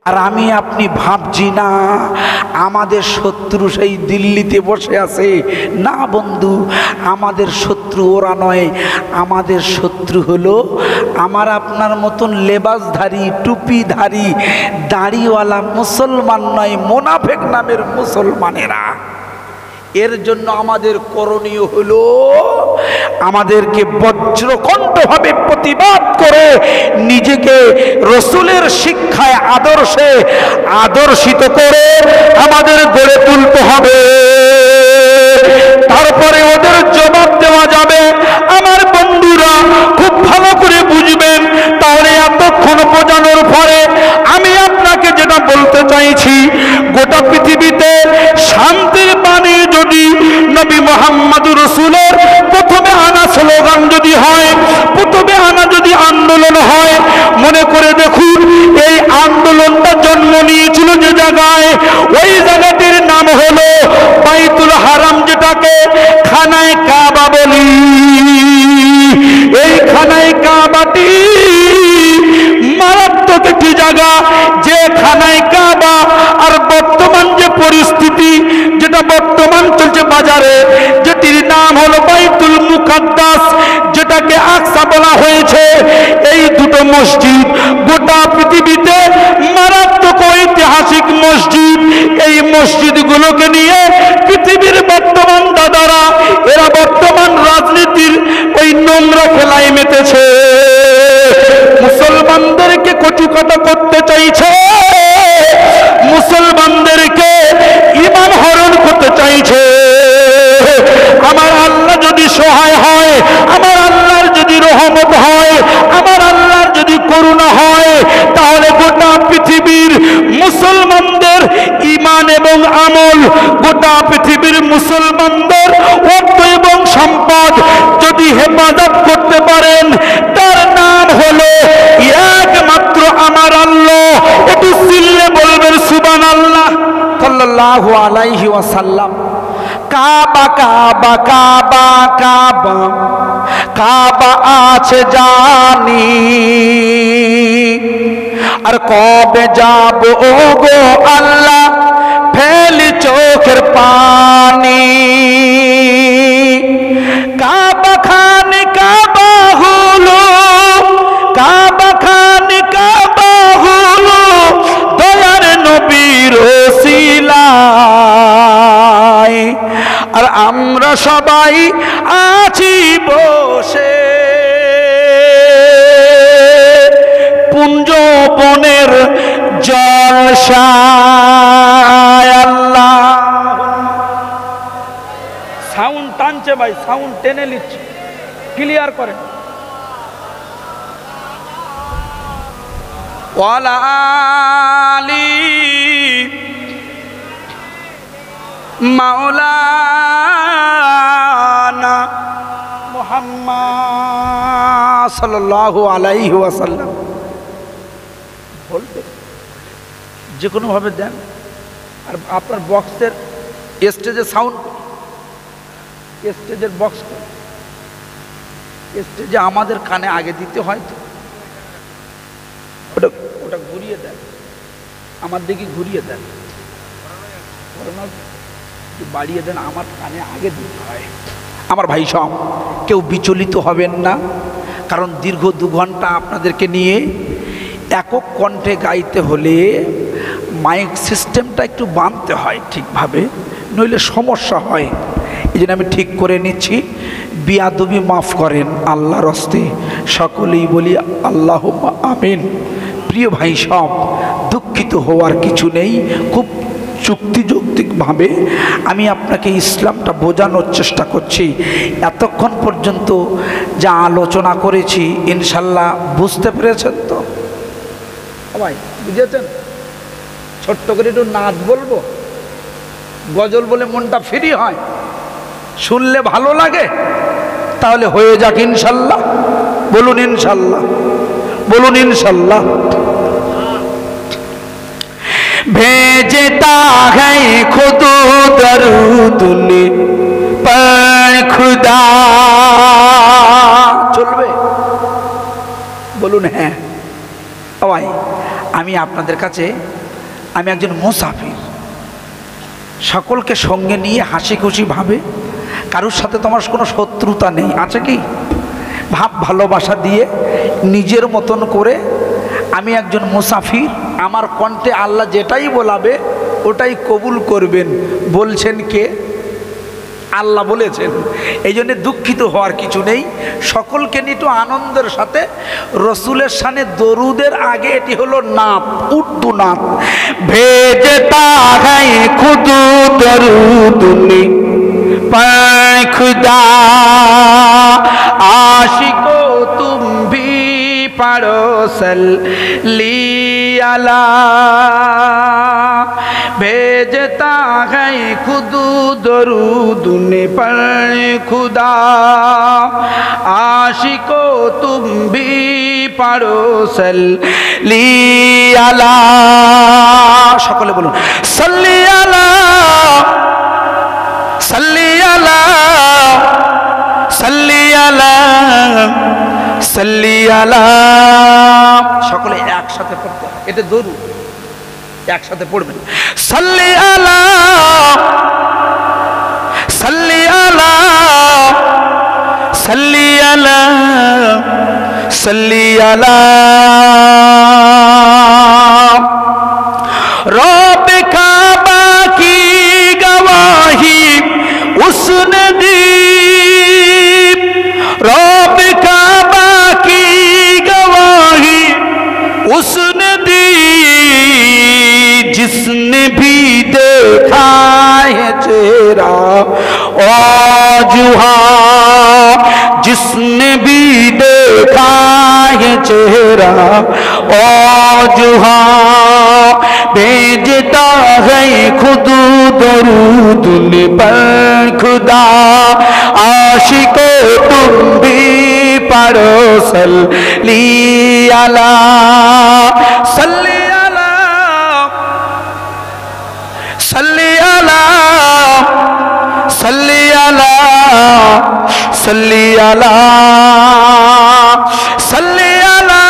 আর আমি আপনি ভাবছি না আমাদের শত্রু সেই দিল্লিতে বসে আছে। না বন্ধু, আমাদের শত্রু ওরা নয়, আমাদের শত্রু হলো আমার আপনার মতন লেবাসধারী, টুপিধারী, দাড়িওয়ালা মুসলমান নয়, মুনাফিক নামের মুসলমানেরা। এর জন্য আমাদের করণীয় হলো আমাদেরকে বজ্রকণ্ঠভাবে প্রতিবাদ করে নিজেকে রসুলের শিক্ষায় আদর্শে আদর্শিত করে আমাদের গড়ে তুলতে হবে। তারপরে ওদের জবাব দেওয়া যাবে। আমার বন্ধুরা খুব ভালো করে বুঝবেন। তাহলে এতক্ষণ বোঝানোর পরে আমি আপনাকে যেটা বলতে চাইছি, গোটা পৃথিবীতে শান্তির বাণী যদি নবী মুহাম্মদুর রাসূলের প্রথমে আনা স্লোগান যদি হয়, প্রথমে আনা যদি আন্দোলন হয়, মনে করে দেখুন এই আন্দোলনটা জন্ম নিয়েছিল যে জায়গায়, ওই জায়গাটির নাম হলো বাইতুল হারাম, যেটাকে খানায়ে কাবা বলি। এই খানায়ে কাবাটি মারাত্মক একটি জায়গা, যে খানায়ে কাবা আর বর্তমান যে পরিস্থিতি যেটা বর্তমান চলছে বাজারে, যেটির নাম হলো বাইতুল মুকাদ্দাস, যেটাকে আকসা বলা হয়েছে, এই দুটো মসজিদ গোটা পৃথিবীতে মারাত্মক ঐতিহাসিক মসজিদ। এই মসজিদগুলোকে নিয়ে পৃথিবীর বর্তমান দাদারা এরা বর্তমান রাজনীতির ওই নোংরা খেলায় মেতেছে, মুসলমানদেরকে কটুকথা করতে চাইছে, মুসলমানদেরকে ঈমান হরণ করতে চাইছে। আমার আল্লাহ যদি সহায় হয়, আমার আল্লাহর যদি রহমত হয়, আমার আল্লাহর যদি করুণা হয়, তাহলে গোটা পৃথিবীর মুসলমানদের ঈমান এবং আমল, গোটা পৃথিবীর মুসলমানদের অর্থ এবং সম্পদ যদি হেফাজত করতে পারেন, তার নাম হলো একমাত্র আমার আল্লাহ। একটু চিল্লে বলবেন সুবহানাল্লাহ। সাল্লাল্লাহু আলাইহি ওয়াসাল্লাম কাবা কাবা কাবা কাবা কাবা আছে জানি, আর কবে যাব ও গো আল্লাহ ফেলি চোখের পানি। কাবা খানে কাবা হলো, কাবা খানে কাবা হলো দয়ার নবীর ওসিলায়, আর আমরা সবাই আছি বসে পুঞ্জ বনের জলসায়। আল্লাহ সাউন্ড টানছে ভাই, সাউন্ড টেনে নিচ্ছে, ক্লিয়ার করেন। ওয়ালা আলি মাওলানা মুহাম্মদ সাল্লাল্লাহু আলাইহি ওয়াসাল্লাম। বলতে যে কোনো ভাবে দেন। আর আপনার বক্সের স্টেজে সাউন্ড, স্টেজের বক্স স্টেজে আমাদের কানে আগে দিতে হয় তো, ওটা ওটা ঘুরিয়ে দেন, আমার দিকে ঘুরিয়ে দেন, বাড়িয়ে দেন, আমার কানে আগে দিতে হয়। আমার ভাই সব কেউ বিচলিত হবেন না, কারণ দীর্ঘ 2 ঘন্টা আপনাদেরকে নিয়ে একক কণ্ঠে গাইতে হলে মাইক সিস্টেমটা একটু বাঁধতে হয় ঠিকভাবে, নইলে সমস্যা হয়। এই জন্য আমি ঠিক করে নিচ্ছি, বিয়াদবি মাফ করেন আল্লাহর হস্তে, সকলেই বলি আল্লাহুম্মা আমিন। প্রিয় ভাই সব, দুঃখিত হওয়ার কিছু নেই। খুব যুক্তিযৌক্তিকভাবে আমি আপনাকে ইসলামটা বোঝানোর চেষ্টা করছি। এতক্ষণ পর্যন্ত যা আলোচনা করেছি ইনশাল্লাহ বুঝতে পেরেছেন তো ভাই? বুঝেছেন? ছোট্ট করে একটু নাচ বলবো, গজল বলে মনটা ফ্রি হয়, শুনলে ভালো লাগে, তাহলে হয়ে যাক ইনশাল্লাহ। বলুন ইনশাল্লাহ, বলুন ইনশাল্লাহ। भेजता है खुद दरूद पर खुदा। চলবে? বলুন হ্যাঁ। ভাই আমি আপনাদের কাছে আমি একজন মুসাফির, সকলকে সঙ্গে নিয়ে হাসি খুশি ভাবে, কারোর সাথে তোমার কোনো শত্রুতা নেই, আছে কি? ভাব ভালোবাসা দিয়ে নিজের মতন করে আমি একজন মুসাফির, আমার কণ্ঠে আল্লাহ যেটাই বলাবে ওটাই কবুল করবেন। বলছেন কে? আল্লাহ বলেছেন। এই জন্যে দুঃখিত হওয়ার কিছু নেই, সকলকে নিয়ে একটু আনন্দের সাথে রসুলের শানে দরুদের আগে এটি হলো নাত, উর্দু নাত। ভেজতা है खुद दरूद ने पर खुदा आशिको तुम भी पढ़ो सल्ली अला। भेजता है खुद दरूद ने पर खुदा आशिको तुम भी पढ़ो सल्ली अला। সকলে বলুন सल्ली अला सल्ली अला सल्ली अला सल्ली अला। সকলে একসাথে পড়তে, এটা দরুদ, একসাথে পড়বেন। सल्ली अला सल्ली अला सल्ली अला सल्ली अला। रब काबा की गवाही उसने दी, रब काबा की गवाही उसने दी, जिसने भी देखा है चेहरा औजुहा, जिसने भी देखा है चेहरा औजुहा। भेजता है खुद दरूद पर खुदा आशिको तुम भी पढ़ो सल्ली अला सल्ली अला सल्ली अला सल्ली अला सल्ली अला सल्ली अला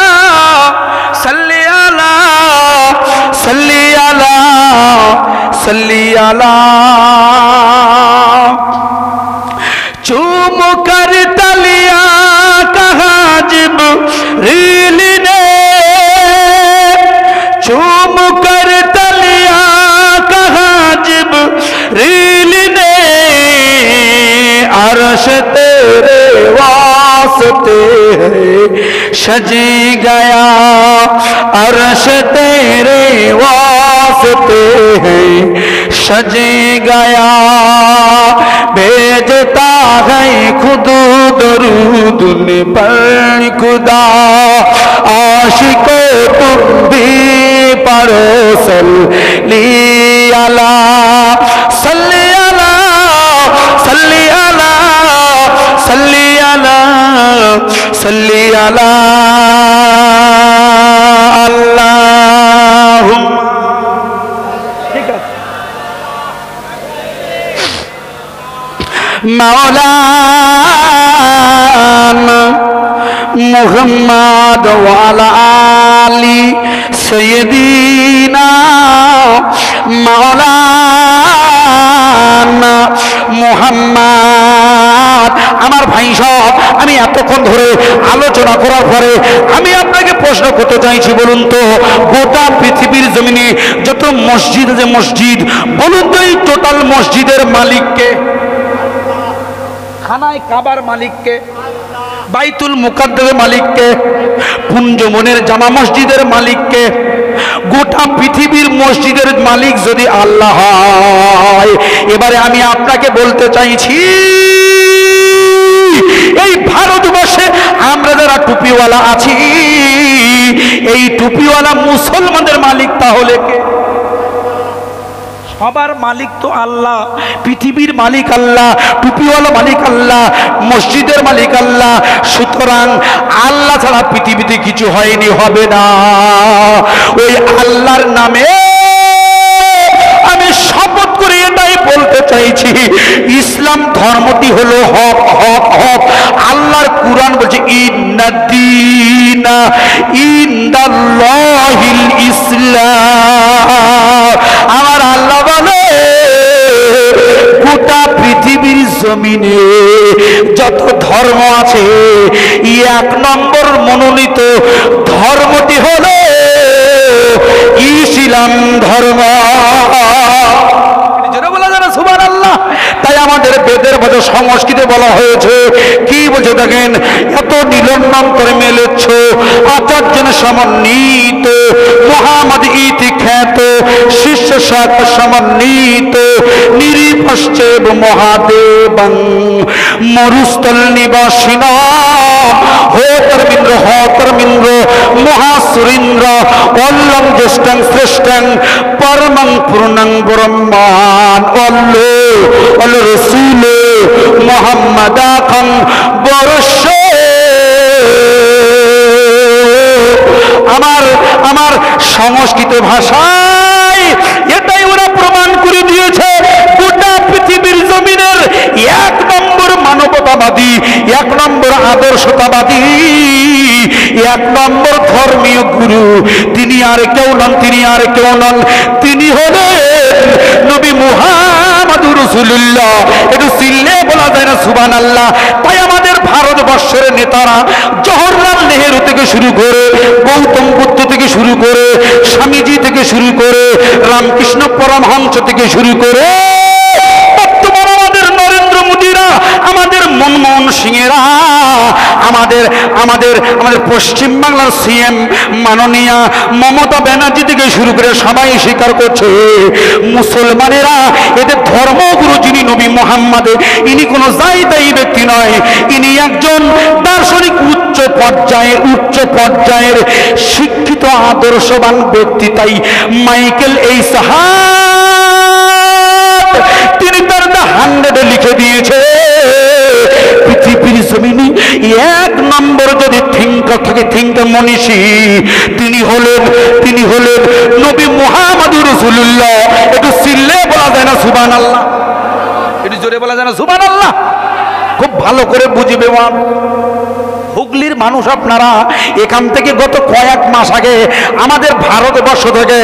सल्ली अला सल्ली अला सल्ली अला। चूम कर तलिया कहा जिब्रील ने, चूम कर तलिया कहा जिब्रील ने, अर्श तेरे वास्ते है सज गया, अर्श तेरे वास्ते है सज गया। भेजता है खुद दरूद पर खुदा आशिको तुम भी पढ़ो सल्ली अला सल्ली अला सल्ली अला सल्ली अला सल्ली अला। अल्लाहुम्मा मौलाना मुहम्मद वाला आली सय्यदीना मौलाना मुहम्मद। আমার ভাই সব, আমি এতক্ষণ ধরে আলোচনা করার পরে আমি আপনাকে প্রশ্ন করতে চাইছি, বলুন তো গোটা পৃথিবীর জমিনে যত মসজিদ আছে মসজিদ, বলুন তো এই টোটাল মসজিদের মালিককে? খানায় কাবার মালিককে? বাইতুল মুকাদ্দাসের মালিককে? পুঞ্জমনের জামা মসজিদের মালিককে? গোটা পৃথিবীর মসজিদের মালিক যদি আল্লাহ হয়, এবারে আমি আপনাকে বলতে চাইছি এই ভারতবর্ষে আমরা যারা টুপিওয়ালা আছি, এই টুপিওয়ালা মুসলমানদের মালিক তাহলে কে? সবার মালিক তো আল্লাহ, পৃথিবীর মালিক আল্লাহ, টুপিওয়ালা মালিক আল্লাহ, মসজিদের মালিক আল্লাহ। সুতরাং আল্লাহ ছাড়া পৃথিবীতে কিছু হয়নি, হবে না। ওই আল্লাহর নামে আমি শপথ করে এটাই বলতে চাইছি, ইসলাম ধর্মটি হলো হক হক হক। আল্লাহর কুরআন বলছে ইন্নাদ্দীনা ইনদাল্লাহ দীনিল্লাহিল ইসলাম। আমার আল্লাহ বলে গোটা পৃথিবীর জমিনে যত ধর্ম আছে, এক নম্বর মনোনীত ধর্মটি হলো ইসলাম ধর্ম। বলা যাবে সুবহানাল্লাহ। তাই আমাদের বেদের ভাষা সংস্কৃতে বলা হয়েছে, কি বলছে দেখেন, এত নীলন্নন্তরে মেলেছ আচার্যন সমন্বিত মোহাম্মদ ইতি খ্যাত শিষ্য শাখা সমন্বিত নিরিপশ্চেব মহাদেবং মরুস্থল নিবাসিন হতর্মিন্দ্র মহাসুরিন্দ্র অল্লং জ্যেষ্ঠং শ্রেষ্ঠং পরমং পূর্ণং ব্রহ্মান অল্ল রসুল মোহাম্মদাখং বরস্য। আমার সংস্কৃত ভাষায় এটাই ওরা প্রমাণ করে দিয়েছে, গোটা পৃথিবীর জমিনের এক নম্বর মানবতাবাদী, এক নম্বর আদর্শতাবাদী, এক নম্বর ধর্মীয় গুরু তিনি আর কেউ নন, তিনি হলেন নবী মুহাম্মদুর রাসূলুল্লাহ। একটু চিল্লে বলা যায় না সুবহানাল্লাহ। তাই আমাদের ভারতবর্ষের নেতারা জওহরলাল নেহেরু থেকে শুরু করে, গৌতম বুদ্ধ থেকে শুরু করে, স্বামীজি থেকে শুরু করে, রামকৃষ্ণ পরমহংস থেকে শুরু করে, বর্তমান আমাদের নরেন্দ্র মোদীরা, আমাদের মনমোহন সিংয়েরা, আমাদের পশ্চিমবাংলার সিএম মাননীয়া মমতা ব্যানার্জি থেকে শুরু করে সবাই স্বীকার করছে, মুসলমানেরা এদের ধর্মগুরু যিনি নবী মুহাম্মদ, ইনি কোনো জায়দায়ী ব্যক্তি নয়, ইনি একজন দার্শনিক উচ্চ পর্যায়ের শিক্ষিত আদর্শবান ব্যক্তি। তাই মাইকেল এইচ হার্ট তিনি তার দ্য 100 লিখে দিয়েছে, পৃথিবীর জমিনে এক নম্বর যদি থিঙ্কার মনীষী তিনি হলেন নবী মুহাম্মদুর রাসূলুল্লাহ। একটু চিল্লে বলা যায় না সুবহানাল্লাহ? একটু জোরে বলা যায় না সুবহানাল্লাহ? খুব ভালো করে বুঝবে। হুগলির মানুষ আপনারা, এখান থেকে গত কয়েক মাস আগে আমাদের ভারতবর্ষ থেকে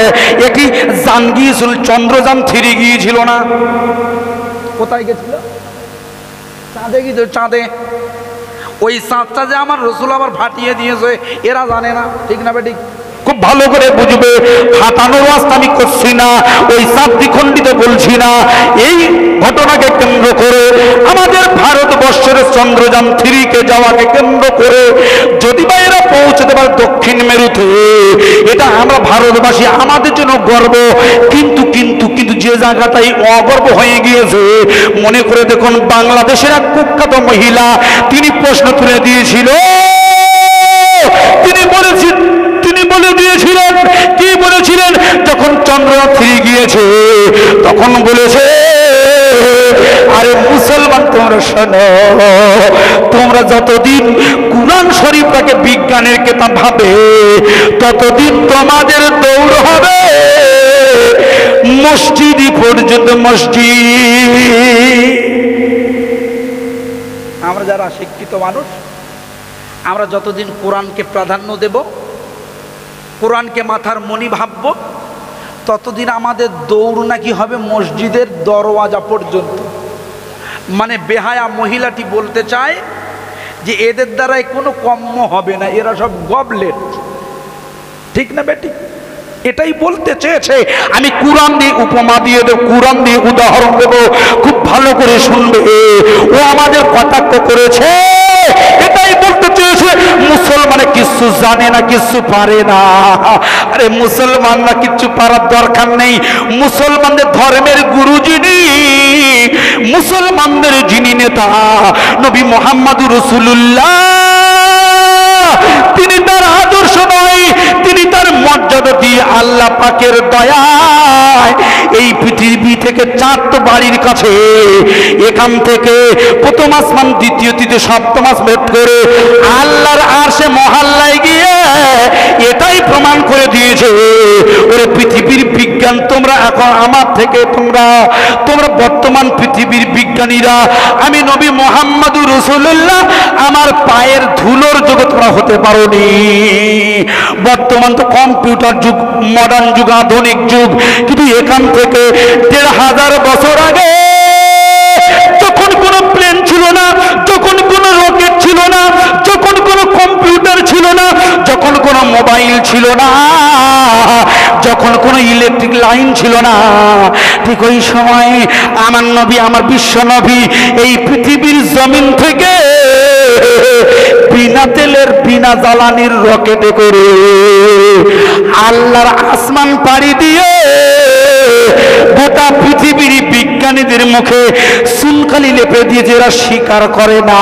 একটি যান গিয়েছিল, চন্দ্রযান 3 গিয়েছিল না? কোথায় গেছিল? চাঁদে গিয়েছিল, চাঁদে। ওই চাঁদটা যে আমার রসুল আবার ফাটিয়ে দিয়েছে, এরা জানে না, ঠিক না বেঠিক? খুব ভালো করে বুঝবে। ফাটানোর রাস্তা আমি করছি না, ওই চাঁদ দ্বিখণ্ডিত বলছি না। এই ঘটনাকে কেন্দ্র করে আমাদের ভারতবর্ষের চন্দ্রযান 3 কে যাওয়াকে কেন্দ্র করে যদি বা এরা পৌঁছতে পারে দক্ষিণ মেরুতে, এটা আমরা ভারতবাসী আমাদের জন্য গর্ব। কিন্তু যে জায়গাটাই অগর্ব হয়ে গিয়েছে, মনে করে দেখুন, বাংলাদেশের এক কুখ্যাত মহিলা তিনি প্রশ্ন তুলে দিয়েছিল, তিনি বলে দিয়েছিলেন, কি বলেছিলেন, যখন চন্দ্রযান 3 গিয়েছে তখন বলেছে, আরে মুসলমান তোমরা শোনো, তোমরা যতদিন কুরআন শরীফটাকে বিজ্ঞানের কিতাব ভাবে, ততদিন তোমাদের দৌড় হবে মসজিদই পর্যন্ত, মসজিদ। আমরা যারা শিক্ষিত মানুষ, আমরা যতদিন কোরআনকে প্রাধান্য দেব, কোরআনকে মাথার মণি ভাবব, ততদিন আমাদের দৌড় নাকি হবে মসজিদের দরওয়াজা পর্যন্ত। মানে বেহায়া মহিলাটি বলতে চায় যে এদের দ্বারাই কোনো কম্য হবে না, এরা সব গবলেট, ঠিক না বেটি? এটাই বলতে চেয়েছে। আমি কোরআন দিয়ে উপমা দিয়ে দেব, কোরআন দিয়ে উদাহরণ দেব, খুব ভালো করে শুনবে। ও আমাদের কটাক্ষ করেছে, এটাই বলতে চেয়েছে মুসলমানে কিচ্ছু জানে না, কিচ্ছু পারে না। আরে মুসলমানরা কিচ্ছু পারার দরকার নেই। মুসলমানদের ধর্মের গুরু যিনি, মুসলমানদের যিনি নেতা নবী মুহাম্মদুর রাসূলুল্লাহ, তিনি তার আদর্শ নয়, তিনি তার মর্যাদা দিয়ে আল্লাহ পাকের দয়ায় এই পৃথিবী থেকে 4 বাড়ির কাছে, এখান থেকে প্রথম আসমান, দ্বিতীয়, তৃতীয়, সপ্তম আসমান করে আল্লাহর আরশে মহল্লায় গিয়ে এটাই প্রমাণ করে দিয়েছে, ওরে পৃথিবীর বিজ্ঞান বিজ্ঞান তোমরা এখন আমার থেকে তোমরা বর্তমান পৃথিবীর বিজ্ঞানীরা আমি নবী মুহাম্মদুর রাসূলুল্লাহ আমার পায়ের ধুলোর যোগ্য তোমরা হতে পারোনি। বর্তমান তো কম্পিউটার যুগ, মডার্ন যুগ, আধুনিক যুগ, কিন্তু এখান থেকে ১৫০০ বছর আগে যখন কোনো প্লেন ছিল না, যখন কোনো রকেট ছিল না, যখন কোনো কম্পিউটার ছিল না, যখন কোনো মোবাইল ছিল না, যখন কোনো ইলেকট্রিক লাইন ছিল না, ঠিক ওই সময় আমার নবী, আমার বিশ্ব নবী এই পৃথিবীর জমিন থেকে বিনা তেলের, বিনা জ্বালানির রকেটে করে আল্লাহর আসমান পাড়ি দিয়ে গোটা পৃথিবীর বিজ্ঞানীদের মুখে সুনকালি লেপে দিয়ে যারা স্বীকার করে না,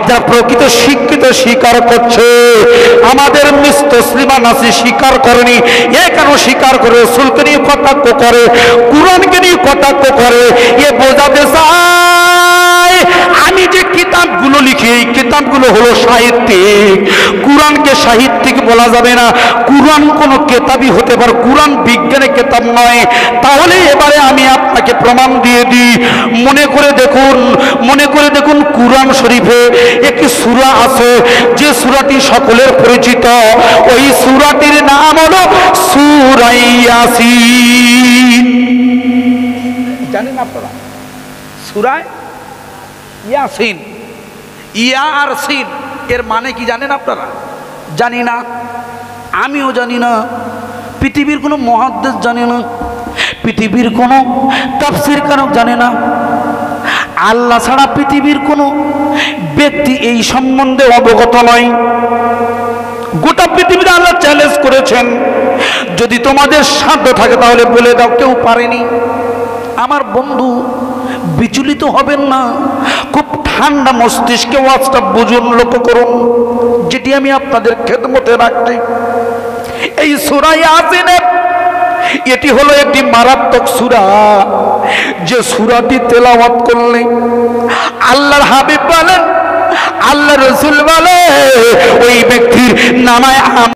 যারা প্রকৃত শিক্ষিত স্বীকার করছে, আমাদের মুসলিমান আছে স্বীকার করেনি, এ কেন স্বীকার করে? রাসূলকে নিয়ে কটাক্ষ করে, কুরআনকে নিয়ে কটাক্ষ করে, এ বোঝাতে চায় আমি যে কিতাবগুলো লিখি এই কিতাবগুলো হলো সাহিত্যিক। কুরআনকে সাহিত্যিক বলা যাবে না, কুরআন কোনো কেতাবই হতে পারে, কুরআন বিজ্ঞানের কেতাব নয়। তাহলে এবারে আমি আপনাকে প্রমাণ দিয়ে দিই, মনে করে দেখুন কুরআন শরীফে একটি সূরা আছে যে সূরাটি সকলের পরিচিত, ওই সূরাটির নাম হলো সূরা ইয়াসিন। জানেন আপনারা সূরা ইয়াসিন, ইয়া আর সিন এর মানে কি জানেন আপনারা? জানি না, আমিও জানি না, পৃথিবীর কোনো মুহাদ্দিস জানে না, পৃথিবীর কোনো তাফসীর কারক জানে না, আল্লাহ ছাড়া পৃথিবীর কোনো ব্যক্তি এই সম্বন্ধে অবগত নয়। গোটা পৃথিবীতে আল্লাহ চ্যালেঞ্জ করেছেন, যদি তোমাদের সাধ্য থাকে তাহলে বলে দাও, কেউ পারেনি। আমার বন্ধু বিচলিত হবেন না, খুব ঠান্ডা মস্তিষ্কে ওয়াজটা বুঝুন, লক্ষ্য করুন, যেটি আমি আপনাদের খেদমতে রাখছি। এই সূরা ইয়াসিনের এটি হলো একটি মারাত্মক সূরা, যে সূরাটি তেলাওয়াত করলে আল্লাহর হাবিব বলেন, আল্লাহর রাসূল বলে ওই ব্যক্তির নামায়